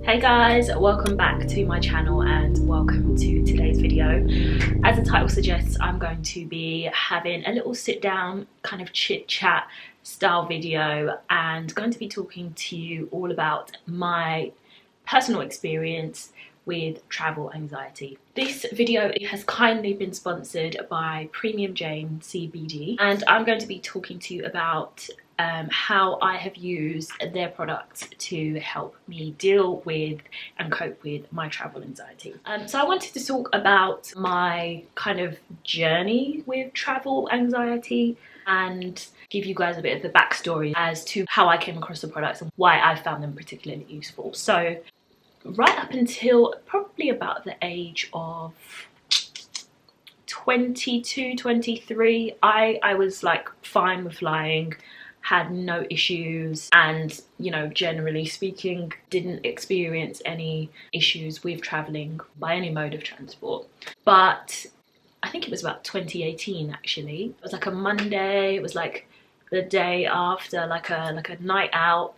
Hey guys, welcome back to my channel and welcome to today's video. As the title suggests, I'm going to be having a little sit down kind of chit chat style video and going to be talking to you all about my personal experience with travel anxiety. This video has kindly been sponsored by Premium Jane CBD, and I'm going to be talking to you about how I have used their products to help me deal with and cope with my travel anxiety. So I wanted to talk about my kind of journey with travel anxiety and give you guys a bit of the backstory as to how I came across the products and why I found them particularly useful. So right up until probably about the age of 22, 23, I was like fine with flying, had no issues, and generally speaking didn't experience any issues with traveling by any mode of transport. But I think it was about 2018 actually. It was like a Monday, it was like the day after like a night out,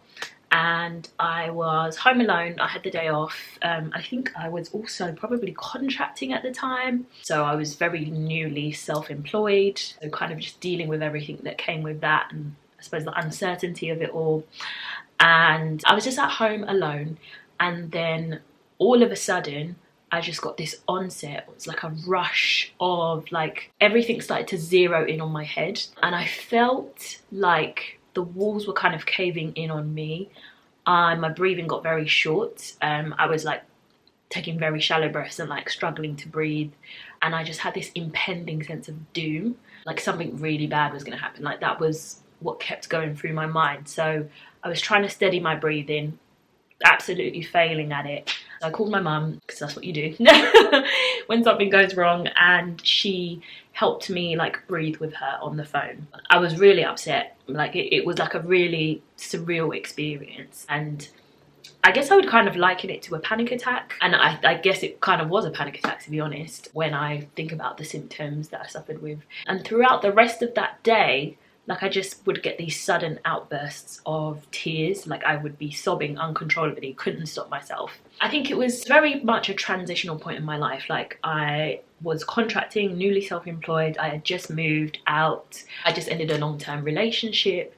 and I was home alone. I had the day off. I think I was also probably contracting at the time, so I was very newly self-employed, so kind of just dealing with everything that came with that, and I suppose the uncertainty of it all. And I was just at home alone, and then all of a sudden I just got this onset. It was like a rush of like everything started to zero in on my head, and I felt like the walls were kind of caving in on me. My breathing got very short. I was like taking very shallow breaths and like struggling to breathe, and I just had this impending sense of doom, like something really bad was going to happen. Like that was what kept going through my mind. So I was trying to steady my breathing, absolutely failing at it. So I called my mum, because that's what you do when something goes wrong, and she helped me like breathe with her on the phone. I was really upset. Like it was like a really surreal experience, and I guess I would kind of liken it to a panic attack, and I guess it kind of was a panic attack, to be honest, when I think about the symptoms that I suffered with. And throughout the rest of that day, like I just would get these sudden outbursts of tears. Like I would be sobbing uncontrollably, couldn't stop myself. I think it was very much a transitional point in my life. Like I was contracting, newly self-employed, I had just moved out, I just ended a long-term relationship,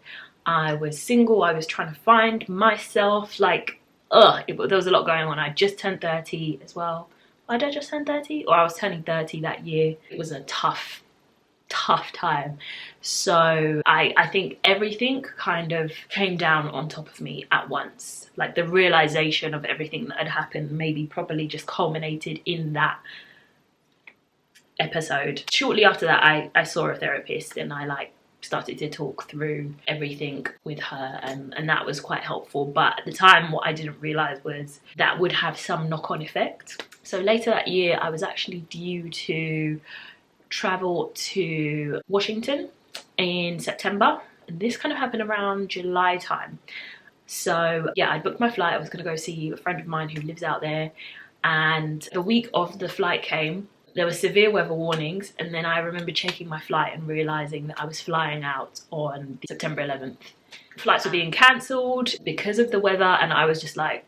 I was single, I was trying to find myself, like there was a lot going on. I just turned 30 as well. Did I just turn 30? Or I was turning 30 that year. It was a tough time. So I think everything kind of came down on top of me at once. Like the realization of everything that had happened maybe probably just culminated in that episode. Shortly after that I saw a therapist, and I like started to talk through everything with her, and that was quite helpful. But at the time what I didn't realize was that would have some knock-on effect. So later that year I was actually due to travel to Washington in September, and this kind of happened around July time. So yeah, I booked my flight. I was going to go see a friend of mine who lives out there, and the week of the flight came, there were severe weather warnings, and then I remember checking my flight and realizing that I was flying out on September 11th. Flights were being cancelled because of the weather, and I was just like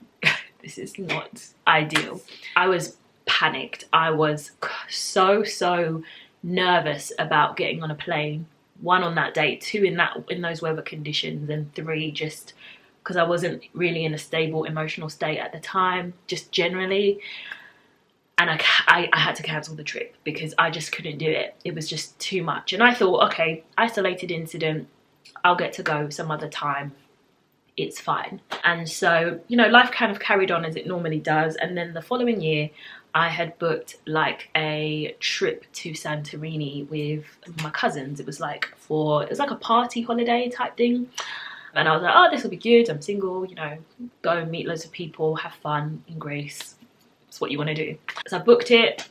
this is not ideal. I was panicked. I was so nervous about getting on a plane, one on that date, two in those weather conditions, and three just because I wasn't really in a stable emotional state at the time, just generally. And I had to cancel the trip because I just couldn't do it. It was just too much. And I thought, okay, isolated incident, I'll get to go some other time, it's fine. And so life kind of carried on as it normally does. And then the following year I had booked like a trip to Santorini with my cousins. It was like a party holiday type thing. And I was like, oh, this will be good. I'm single, go meet loads of people, have fun in Greece. It's what you want to do. So I booked it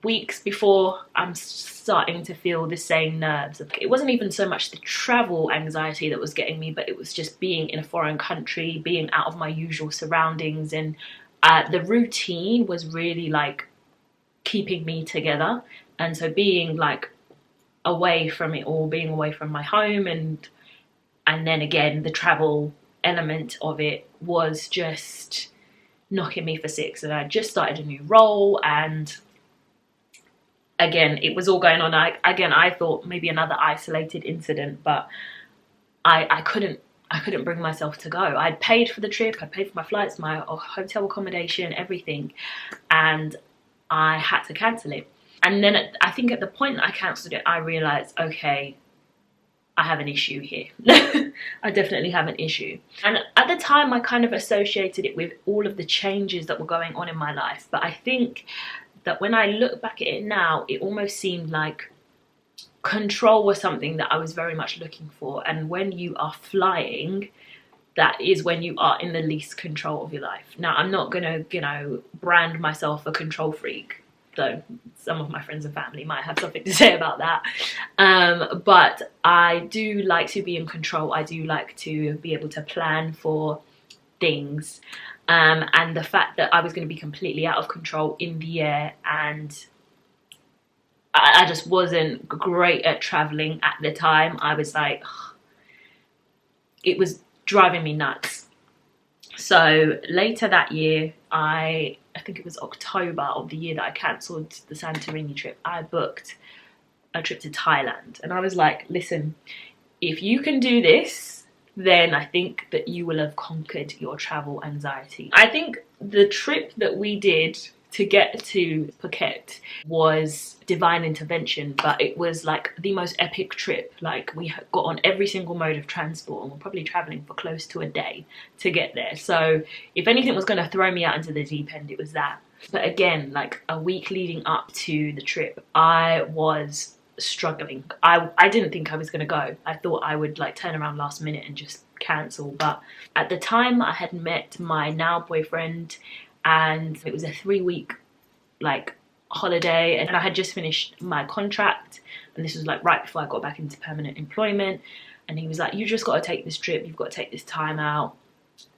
weeks before I'm starting to feel the same nerves. It wasn't even so much the travel anxiety that was getting me, but it was just being in a foreign country, being out of my usual surroundings, and the routine was really like keeping me together. And so being like away from it all, being away from my home, and then again the travel element of it was just knocking me for six, and I just started a new role, and again, it was all going on. I thought maybe another isolated incident, but I couldn't bring myself to go. I'd paid for the trip, I paid for my flights, my hotel accommodation, everything, and I had to cancel it. And then I think at the point that I cancelled it, I realised, okay, I have an issue here. I definitely have an issue. And at the time, I kind of associated it with all of the changes that were going on in my life. But I think that when I look back at it now, it almost seemed like control was something that I was very much looking for. And when you are flying, that is when you are in the least control of your life. Now, I'm not gonna, you know, brand myself a control freak, though some of my friends and family might have something to say about that. But I do like to be in control. I do like to be able to plan for things. And the fact that I was going to be completely out of control in the air, and I just wasn't great at traveling at the time. I was like, it was driving me nuts. So later that year, I think it was October of the year that I cancelled the Santorini trip, I booked a trip to Thailand. And I was like, listen, if you can do this, then I think that you will have conquered your travel anxiety. I think the trip that we did to get to Phuket was divine intervention, but it was like the most epic trip. Like, we got on every single mode of transport, and we're probably traveling for close to a day to get there. So if anything was going to throw me out into the deep end, it was that. But again, like a week leading up to the trip, I was struggling. I didn't think I was going to go. I thought I would like turn around last minute and just cancel. But at the time, I had met my now boyfriend, and it was a 3-week like holiday, and I had just finished my contract, and this was like right before I got back into permanent employment. And he was like, you just got to take this trip, you've got to take this time out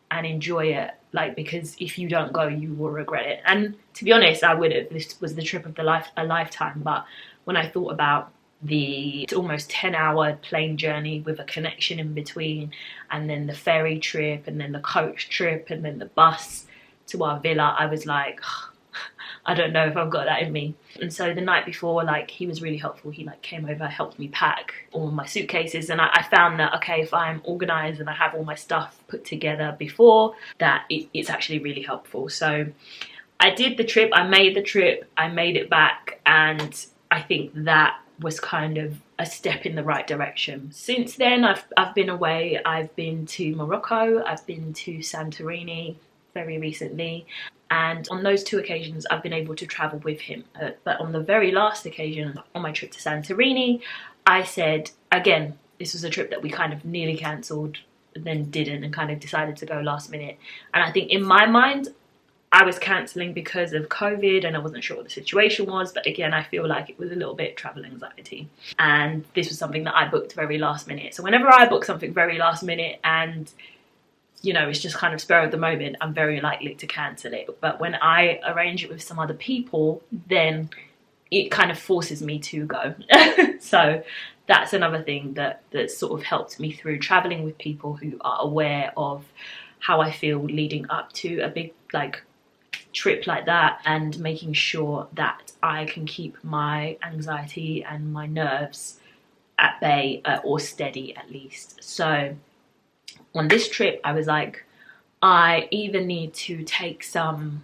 and enjoy it, like, because if you don't go, you will regret it. And to be honest, I would have. This was the trip of a lifetime. But when I thought about the almost 10-hour plane journey with a connection in between, and then the ferry trip, and then the coach trip, and then the bus to our villa, I was like, I don't know if I've got that in me. And so the night before, like, he was really helpful. He like came over, helped me pack all my suitcases, and I found that, okay, if I'm organized and I have all my stuff put together before that, it's actually really helpful. So I did the trip, I made the trip, I made it back, and I think that was kind of a step in the right direction. Since then, I've been away. I've been to Morocco, I've been to Santorini very recently, and on those 2 occasions I've been able to travel with him. But on the very last occasion, on my trip to Santorini, I said, again, this was a trip that we kind of nearly cancelled, then didn't, and kind of decided to go last minute. And I think in my mind, I was cancelling because of COVID and I wasn't sure what the situation was. But again, I feel like it was a little bit travel anxiety. And this was something that I booked very last minute. So whenever I book something very last minute and, you know, it's just kind of spur of the moment, I'm very likely to cancel it. But when I arrange it with some other people, then it kind of forces me to go. So that's another thing that sort of helped me through traveling with people who are aware of how I feel leading up to a big like trip like that, and making sure that I can keep my anxiety and my nerves at bay, or steady at least. So on this trip, I was like, I either need to take some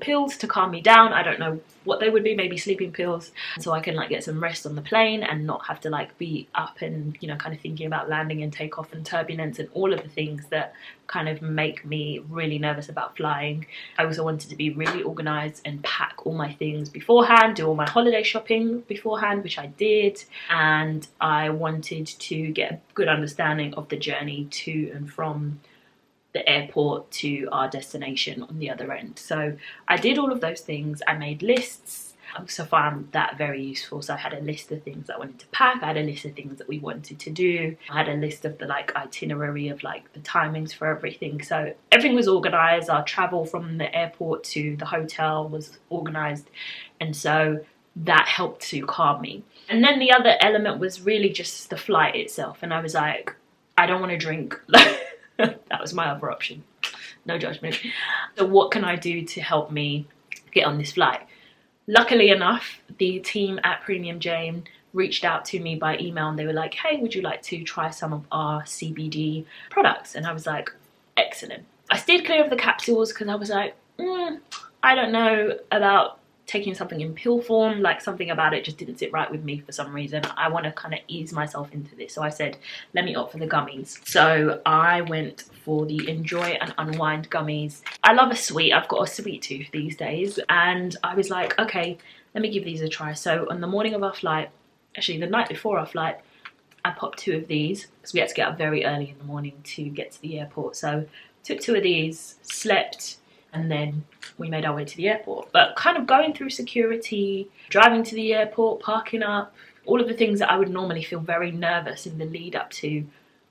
pills to calm me down. I don't know what they would be, maybe sleeping pills, so I can like get some rest on the plane and not have to like be up and, you know, kind of thinking about landing and takeoff and turbulence and all of the things that kind of make me really nervous about flying. I also wanted to be really organized and pack all my things beforehand, do all my holiday shopping beforehand, which I did, and I wanted to get a good understanding of the journey to and from the airport to our destination on the other end. So I did all of those things. I made lists. I also found that very useful. So I had a list of things I wanted to pack. I had a list of things that we wanted to do. I had a list of the like itinerary of like the timings for everything. So everything was organized. Our travel from the airport to the hotel was organized. And so that helped to calm me. And then the other element was really just the flight itself. And I was like, I don't want to drink. That was my other option. no judgment. So what can I do to help me get on this flight? Luckily enough, the team at Premium Jane reached out to me by email and they were like, hey, would you like to try some of our CBD products? And I was like, excellent. I steered clear of the capsules because I was like, I don't know about taking something in pill form. Like, something about it just didn't sit right with me for some reason. I want to kind of ease myself into this. So I said, let me opt for the gummies. So I went for the Enjoy and Unwind gummies. I love a sweet. I've got a sweet tooth these days. And I was like, okay, let me give these a try. So on the morning of our flight, actually the night before our flight, I popped 2 of these because we had to get up very early in the morning to get to the airport. So took 2 of these, slept, and then we made our way to the airport. But kind of going through security, driving to the airport, parking up, all of the things that I would normally feel very nervous in the lead up to,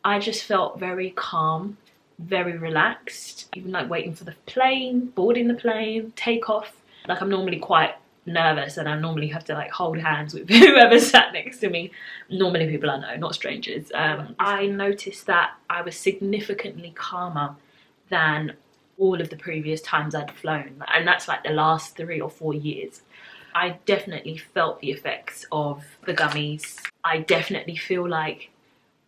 I just felt very calm, very relaxed. Even like waiting for the plane, boarding the plane, take off. Like, I'm normally quite nervous and I normally have to like hold hands with whoever sat next to me. Normally people I know, not strangers. I noticed that I was significantly calmer than all of the previous times I'd flown, and that's like the last 3 or 4 years. I definitely felt the effects of the gummies. I definitely feel like,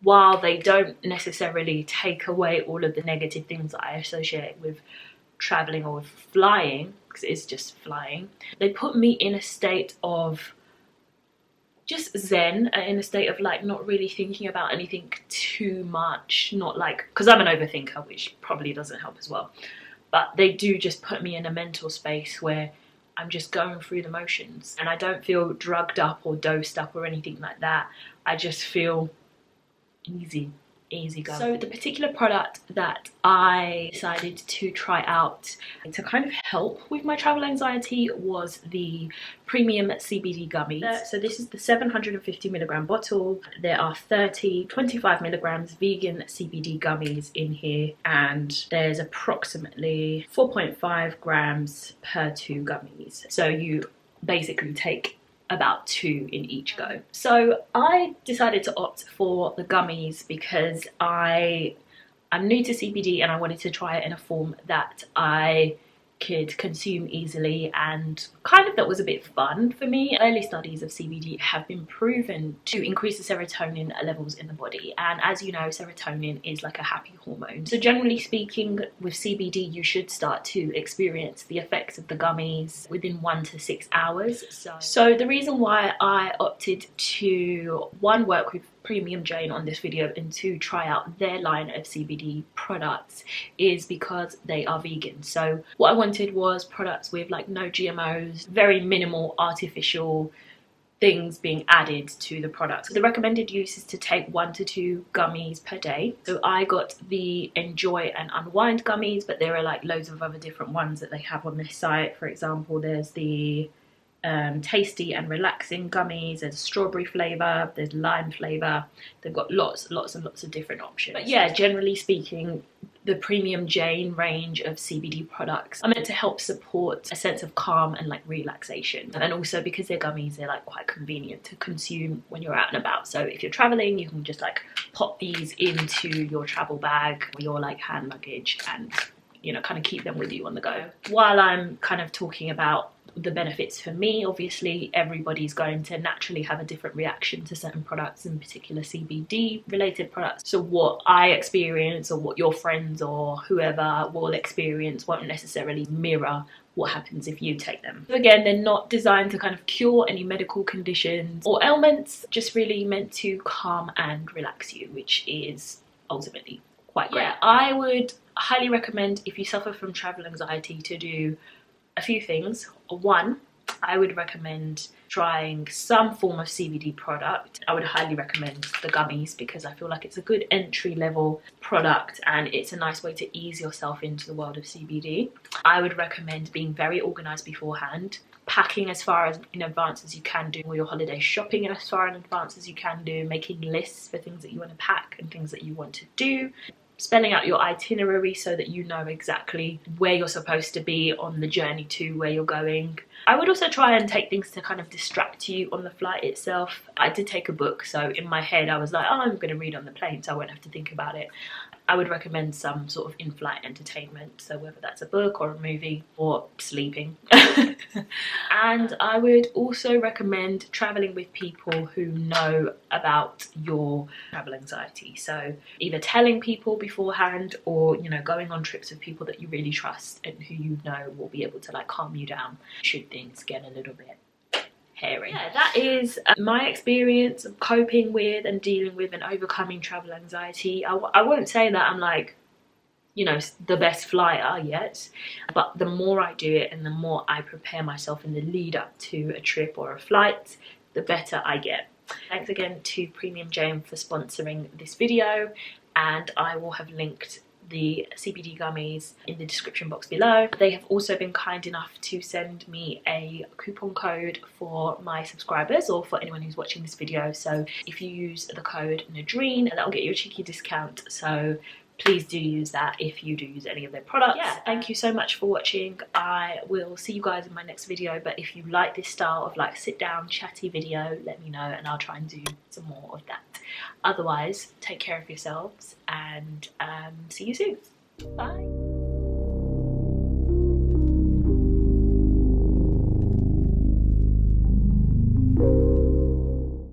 while they don't necessarily take away all of the negative things that I associate with traveling or with flying, because it is just flying, they put me in a state of just zen, in a state of like not really thinking about anything too much, not like, because I'm an overthinker, which probably doesn't help as well, but they do just put me in a mental space where I'm just going through the motions and I don't feel drugged up or dosed up or anything like that. I just feel easy going. So the particular product that I decided to try out to kind of help with my travel anxiety was the Premium CBD gummies. So this is the 750mg bottle. There are 25mg vegan CBD gummies in here, and there's approximately 4.5 grams per 2 gummies. So you basically take about 2 in each go. So I decided to opt for the gummies because I'm new to CBD and I wanted to try it in a form that I could consume easily and kind of that was a bit fun for me. Early studies of CBD have been proven to increase the serotonin levels in the body, and as you know, serotonin is like a happy hormone. So generally speaking, with CBD you should start to experience the effects of the gummies within 1 to 6 hours. So the reason why I opted to, 1, work with Premium Jane on this video and 2, try out their line of CBD products is because they are vegan. So what I wanted was products with like no GMOs, very minimal artificial things being added to the product. So the recommended use is to take 1 to 2 gummies per day. So I got the Enjoy and Unwind gummies, but there are like loads of other different ones that they have on this site. For example, there's the tasty and relaxing gummies, there's strawberry flavor, there's lime flavor. They've got lots and lots of different options. But yeah, generally speaking, the Premium Jane range of CBD products are meant to help support a sense of calm and like relaxation, and also because they're gummies, they're like quite convenient to consume when you're out and about. So if you're traveling, you can just like pop these into your travel bag or your like hand luggage and, you know, kind of keep them with you on the go. While I'm kind of talking about the benefits for me, obviously everybody's going to naturally have a different reaction to certain products, in particular CBD related products. So what I experience or what your friends or whoever will experience won't necessarily mirror what happens if you take them. So again, they're not designed to kind of cure any medical conditions or ailments, just really meant to calm and relax you, which is ultimately quite great. Yeah, I would highly recommend, if you suffer from travel anxiety, to do a few things. 1, I would recommend trying some form of CBD product. I would highly recommend the gummies because I feel like it's a good entry level product and it's a nice way to ease yourself into the world of CBD. I would recommend being very organized beforehand, packing as far in advance as you can do, or your holiday shopping as far in advance as you can do, making lists for things that you want to pack and things that you want to do, spelling out your itinerary so that you know exactly where you're supposed to be on the journey to where you're going. I would also try and take things to kind of distract you on the flight itself. I did take a book, so in my head I was like, oh, I'm going to read on the plane so I won't have to think about it. I would recommend some sort of in-flight entertainment, so whether that's a book or a movie or sleeping. And I would also recommend traveling with people who know about your travel anxiety, so either telling people beforehand or, you know, going on trips with people that you really trust and who you know will be able to like calm you down should things get a little bit hairy. Yeah, that is my experience of coping with and dealing with and overcoming travel anxiety. I won't say that I'm like, you know, the best flyer yet, but the more I do it and the more I prepare myself in the lead up to a trip or a flight, the better I get. Thanks again to Premium Jane for sponsoring this video, and I will have linked the CBD gummies in the description box below. They have also been kind enough to send me a coupon code for my subscribers, or for anyone who's watching this video. So if you use the code Nodreen, that'll get you a cheeky discount, so please do use that if you do use any of their products. Yeah, thank you so much for watching. I will see you guys in my next video, but if you like this style of like sit down chatty video, let me know and I'll try and do some more of that. Otherwise, take care of yourselves and see you soon. Bye.